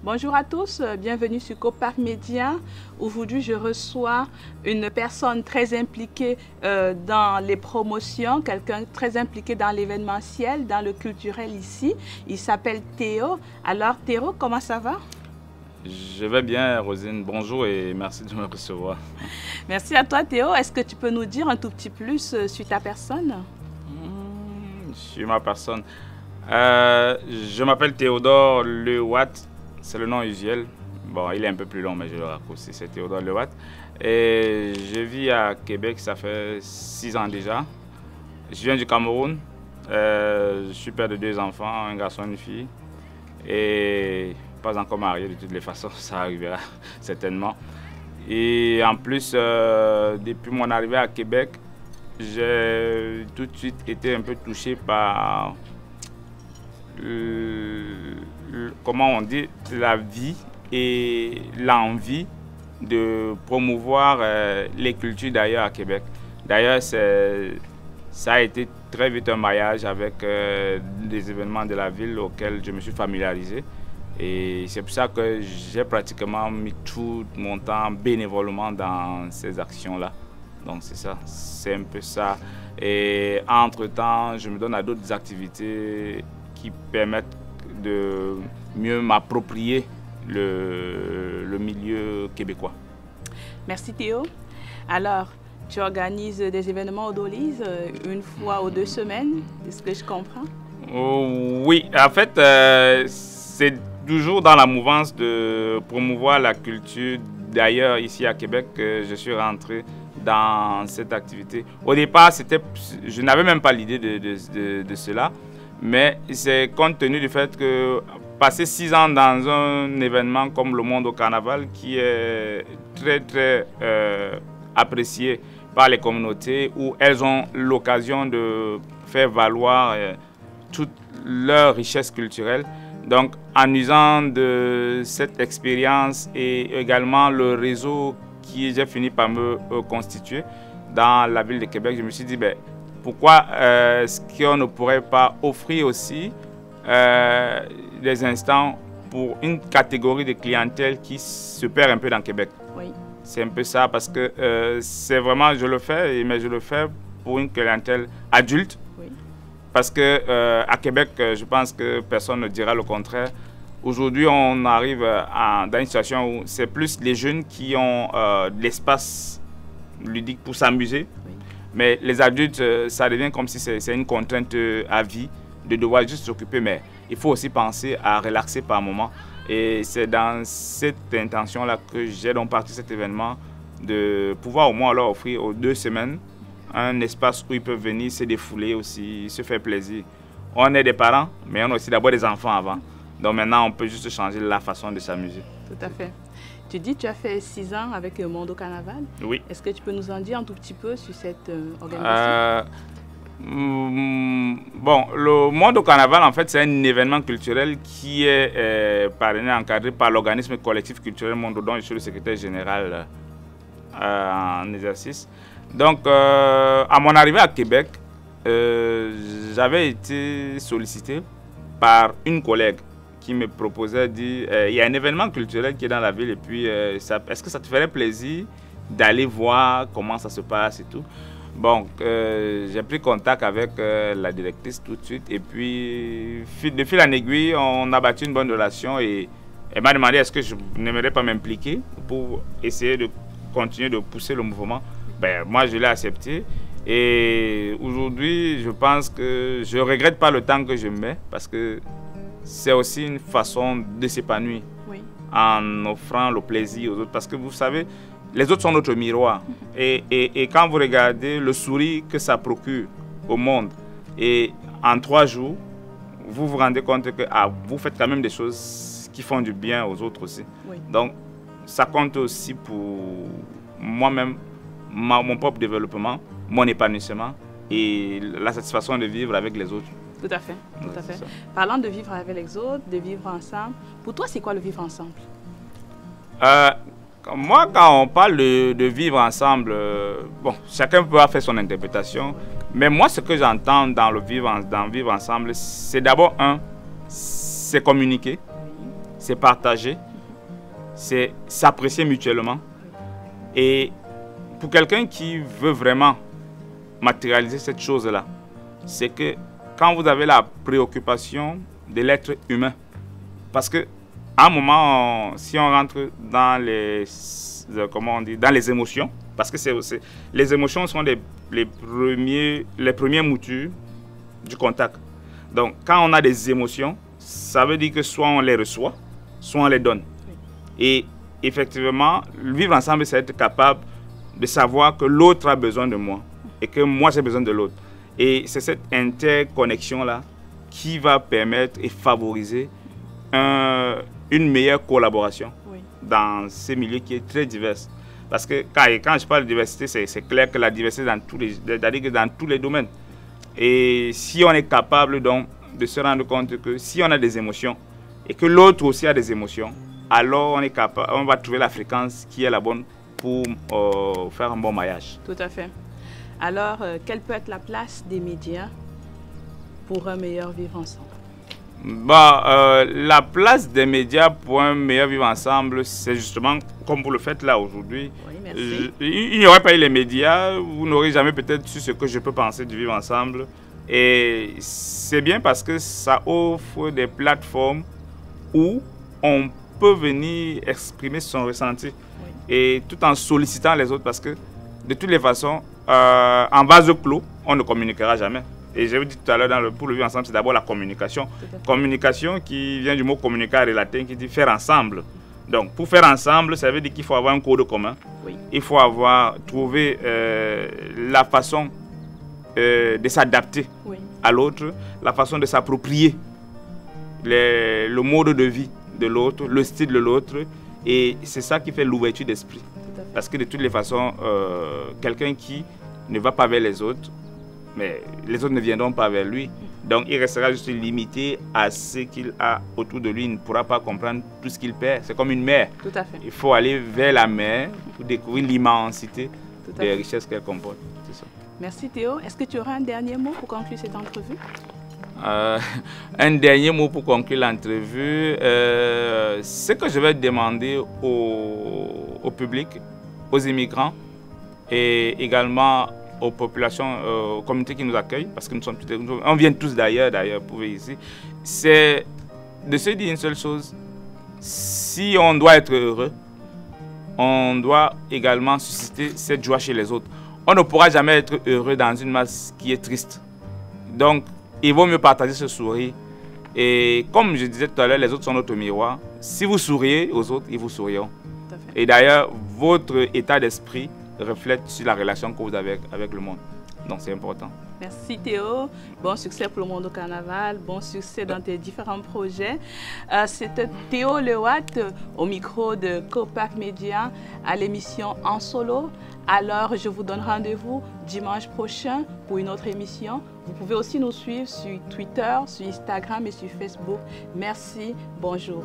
Bonjour à tous, bienvenue sur Copac Média. Aujourd'hui, je reçois une personne très impliquée dans les promotions, quelqu'un très impliqué dans l'événementiel, dans le culturel ici. Il s'appelle Théo. Alors Théo, comment ça va? Je vais bien, Rosine. Bonjour et merci de me recevoir. Merci à toi, Théo. Est-ce que tu peux nous dire un tout petit plus sur ta personne? Sur ma personne. Je m'appelle Théodore Lewatt. C'est le nom usuel. Bon, il est un peu plus long, mais je le raccourcis. C'est Théodore Lewatt. Et je vis à Québec, ça fait 6 ans déjà. Je viens du Cameroun. Je suis père de 2 enfants, un garçon et une fille. Et pas encore marié de toutes les façons, ça arrivera certainement. Et en plus, depuis mon arrivée à Québec, j'ai tout de suite été un peu touché par comment on dit, la vie et l'envie de promouvoir les cultures d'ailleurs à Québec. D'ailleurs, ça a été très vite un mariage avec des événements de la ville auxquels je me suis familiarisé. Et c'est pour ça que j'ai pratiquement mis tout mon temps bénévolement dans ces actions-là. Donc c'est ça, c'est un peu ça. Et entre-temps, je me donne à d'autres activités qui permettent de mieux m'approprier le milieu québécois. Merci Théo. Alors, tu organises des événements au Dolly's 1 fois ou 2 semaines, est ce que je comprends? Oui, en fait, c'est toujours dans la mouvance de promouvoir la culture. D'ailleurs, ici à Québec, je suis rentré dans cette activité. Au départ, je n'avais même pas l'idée de cela, mais c'est compte tenu du fait que passer 6 ans dans un événement comme le Monde au Carnaval, qui est très apprécié par les communautés, où elles ont l'occasion de faire valoir toute leur richesse culturelle. Donc, en usant de cette expérience et également le réseau qui j'ai fini par me constituer dans la ville de Québec, je me suis dit, ben, pourquoi est-ce qu'on ne pourrait pas offrir aussi des instants pour une catégorie de clientèle qui se perd un peu dans Québec. Oui. C'est un peu ça, parce que c'est vraiment, je le fais, mais je le fais pour une clientèle adulte. Oui. Parce que à Québec, je pense que personne ne dira le contraire. Aujourd'hui, on arrive dans une situation où c'est plus les jeunes qui ont de l'espace ludique pour s'amuser. Oui. Mais les adultes, ça devient comme si c'est une contrainte à vie de devoir juste s'occuper. Mais il faut aussi penser à relaxer par moment. Et c'est dans cette intention-là que j'ai donc parti cet événement, de pouvoir au moins leur offrir aux 2 semaines un espace où ils peuvent venir se défouler aussi, se faire plaisir. On est des parents, mais on a aussi d'abord des enfants avant. Donc maintenant, on peut juste changer la façon de s'amuser. Tout à fait. Tu dis que tu as fait 6 ans avec le Monde au Carnaval. Oui. Est-ce que tu peux nous en dire un tout petit peu sur cette organisation? Bon, le Monde au Carnaval, en fait, c'est un événement culturel qui est parrainé, encadré par l'organisme collectif culturel Monde, dont je suis le secrétaire général en exercice. Donc, à mon arrivée à Québec, j'avais été sollicité par une collègue qui me proposait, dit, il y a un événement culturel qui est dans la ville, et puis est-ce que ça te ferait plaisir d'aller voir comment ça se passe et tout? Bon, j'ai pris contact avec la directrice tout de suite, et puis de fil en aiguille, on a bâti une bonne relation, et elle m'a demandé est-ce que je n'aimerais pas m'impliquer pour essayer de continuer de pousser le mouvement. Ben, moi, je l'ai accepté, et aujourd'hui, je pense que je ne regrette pas le temps que je mets, parce que c'est aussi une façon de s'épanouir, oui, en offrant le plaisir aux autres, parce que vous savez, les autres sont notre miroir. Et quand vous regardez le sourire que ça procure au monde, et en 3 jours, vous vous rendez compte que vous faites quand même des choses qui font du bien aux autres aussi. Oui. Donc, ça compte aussi pour moi-même, mon propre développement, mon épanouissement et la satisfaction de vivre avec les autres. Tout à fait, tout à fait. Parlant de vivre avec les autres, de vivre ensemble, pour toi, c'est quoi le vivre ensemble? Moi, quand on parle de vivre ensemble, bon, chacun peut faire son interprétation, mais moi, ce que j'entends dans vivre ensemble, c'est d'abord c'est communiquer, c'est partager, c'est s'apprécier mutuellement. Et pour quelqu'un qui veut vraiment matérialiser cette chose-là, c'est que quand vous avez la préoccupation de l'être humain, parce que à un moment, si on rentre dans les, comment on dit, dans les émotions, parce que les émotions sont les premières moutures du contact. Donc, quand on a des émotions, ça veut dire que soit on les reçoit, soit on les donne. Et effectivement, vivre ensemble, c'est être capable de savoir que l'autre a besoin de moi et que moi, j'ai besoin de l'autre. Et c'est cette interconnexion-là qui va permettre et favoriser une meilleure collaboration dans ces milieux qui est très divers. Parce que quand je parle de diversité, c'est clair que la diversité dans tous les domaines. Et si on est capable donc de se rendre compte que si on a des émotions et que l'autre aussi a des émotions, alors on va trouver la fréquence qui est la bonne pour faire un bon maillage. Tout à fait. Alors, quelle peut être la place des médias pour un meilleur vivre ensemble? La place des médias pour un meilleur vivre ensemble, c'est justement comme vous le faites là aujourd'hui. Oui, merci. Il n'y aurait pas eu les médias, vous n'aurez jamais peut-être su ce que je peux penser du vivre ensemble. Et c'est bien parce que ça offre des plateformes où on peut venir exprimer son ressenti. Et tout en sollicitant les autres, parce que de toutes les façons, en vase clos, on ne communiquera jamais. Et je vous dis tout à l'heure, pour le vivre ensemble, c'est d'abord la communication. Communication qui vient du mot communicare latin, qui dit faire ensemble. Donc, pour faire ensemble, ça veut dire qu'il faut avoir un code commun. Il faut trouver la façon de s'adapter à l'autre, la façon de s'approprier le mode de vie de l'autre, le style de l'autre. Et c'est ça qui fait l'ouverture d'esprit. Parce que de toutes les façons, quelqu'un qui ne va pas vers les autres, mais les autres ne viendront pas vers lui. Donc il restera juste limité à ce qu'il a autour de lui. Il ne pourra pas comprendre tout ce qu'il perd. C'est comme une mer. Tout à fait. Il faut aller vers la mer pour découvrir l'immensité des richesses qu'elle comporte. Ça. Merci Théo. Est-ce que tu auras un dernier mot pour conclure cette entrevue? Un dernier mot pour conclure l'entrevue. Ce que je vais demander au public, aux immigrants et également aux populations, aux communautés qui nous accueillent, parce que on vient tous d'ailleurs pour vivre ici, c'est de se dire une seule chose: si on doit être heureux, on doit également susciter cette joie chez les autres. On ne pourra jamais être heureux dans une masse qui est triste. Donc, il vaut mieux partager ce sourire. Et comme je disais tout à l'heure, les autres sont notre miroir. Si vous souriez aux autres, ils vous souriront. Et d'ailleurs, votre état d'esprit reflète sur la relation que vous avez avec le monde. Donc c'est important. Merci Théo. Bon succès pour le monde au carnaval. Bon succès dans tes différents projets. C'était Théo Lewatt au micro de Copac Média à l'émission En Solo. Alors je vous donne rendez-vous dimanche prochain pour une autre émission. Vous pouvez aussi nous suivre sur Twitter, sur Instagram et sur Facebook. Merci. Bonjour.